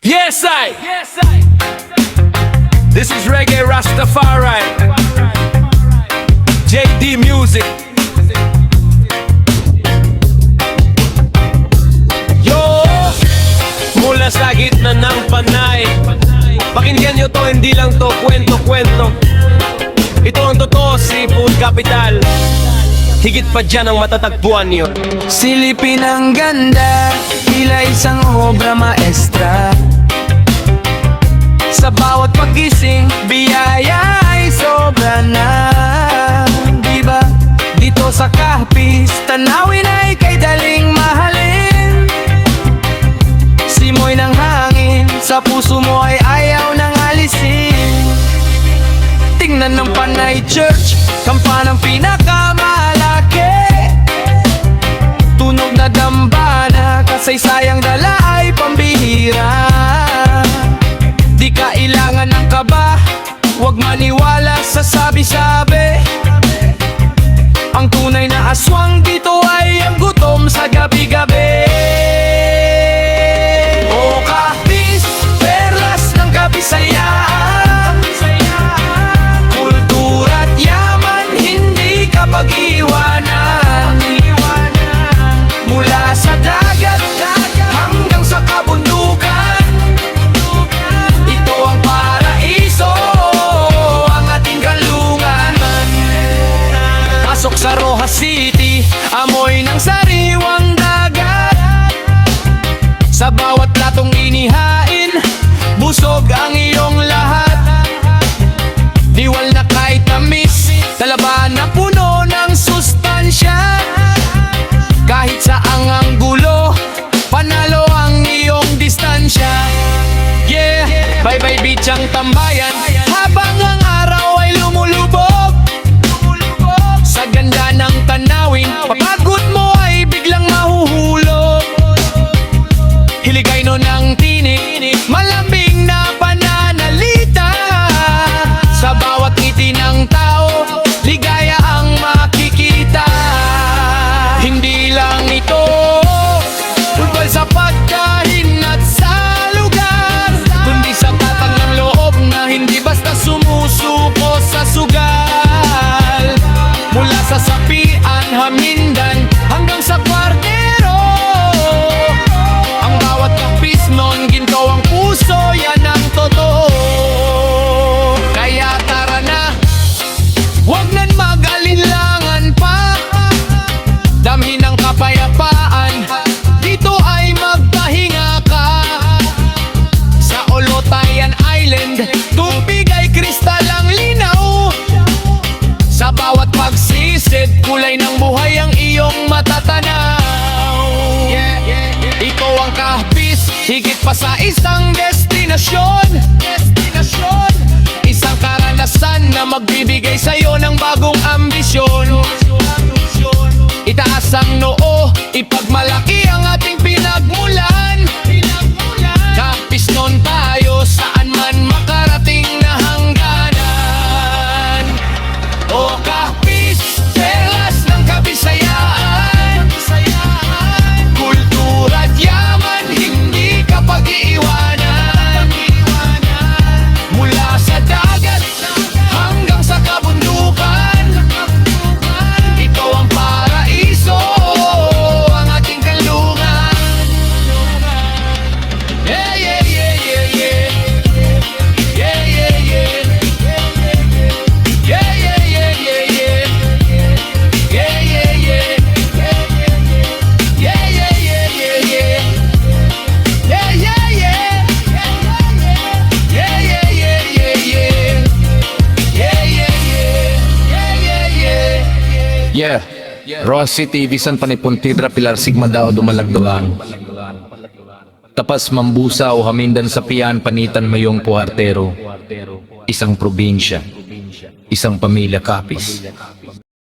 Yes, I. This is Reggae Rastafari. JD Music. Yo! Mula sa gitna ng panay, pakinggan nyo to, hindi lang to kwento-kwento. Ito ang totoo, Seafood Capital. Higit pa dyan ang matatagpuan nyo. Silipin ang ganda, tila isang obra maestra. Sa bawat pagising, biyaya ay sobra na. Diba? Dito sa Kahpis, tanawin ay kay daling mahalin. Simoy ng hangin, sa puso mo ay ayaw nang alisin. Tingnan ng Panay Church, kampanang pinakamalaki. Tunog na dambana, kasaysayang dala ay pambihira. Di kailangan ng kaba, huwag maniwala sa sabi-sabi. Ang tunay na aswang dito ay ang gutom sa gabi-gabi. O Kahpis, perlas ng Kabisayaan. Kultura't yaman, hindi ka pag-iwanan. Mula sa dagat hanggang sa kabundukan, ito ang paraiso, ang ating kalungan. Pasok sa Rojas City, amoy ng sariwang dagat. Sa bawat platong inihain, busog ang iyong lahat. Diwal na kahit tamis, talaban na puno ng sustansya. Kahit saang ang gulo, panalo ang iyong distansya. Yeah, bye-bye beach ang tambayan, habang ang araw ay lumulubog. Sa ganda ng tanawin, papagod mo ay biglang mahuhulog. Hiligay no ng tinig, malambing na pananalita. Sa bawat ngiti ng tao, ligaya ang makikita. Hindi lang ito tungkol sa pagkahinat sa lugar, kundi sa tatang ng loob na hindi basta sumusuko sa sugal. Mula sa sapian, hamindan, hanggang sa kwartero, ang bawat Kahpis nun, ginto ang puso, yan ang totoo. Kaya tara na, huwag nan mag-alinlangan pa. Damhin ang kapayapaan, dito ay magpahinga ka. Sa Olotayan Island, tubig ay kristal ang linaw. Sa bawat pagsisid, kulay ng buhay ang iyong matatanaw. Ikaw ang Kahpis, higit pa sa isang destinasyon. Isang karanasan na magbibigay sa'yo ng bagong ambisyon. Itaas ang noo, ipagmalaki ang ating pinagmulan. Kahpis nun tayo, saan man makarating na hangganan. O Kahpis, perlas ng Kabisayaan. Kultura't yaman, hindi ka pag-iiwanan. Mula sa dagat hanggang sa kabundukan, ito ang paraiso, ang ating kalungan. Yeah, yeah, yeah, yeah, yeah. Yeah, yeah, yeah. Yeah, yeah, yeah, yeah, yeah. Yeah, yeah, yeah. Yeah, yeah, yeah, yeah, yeah. Yeah, yeah, yeah. Yeah, yeah, yeah, yeah, yeah. Yeah, yeah, yeah. Yeah, yeah, yeah. Yeah, Rojas City, Bisan Panipuntidra, Pilar Sigma Dao, Dumalagdoan. Tapas Mambusa o Hamindan sa Pian, Panitan Mayong Puhartero. Isang probinsya, isang pamilya Kahpis.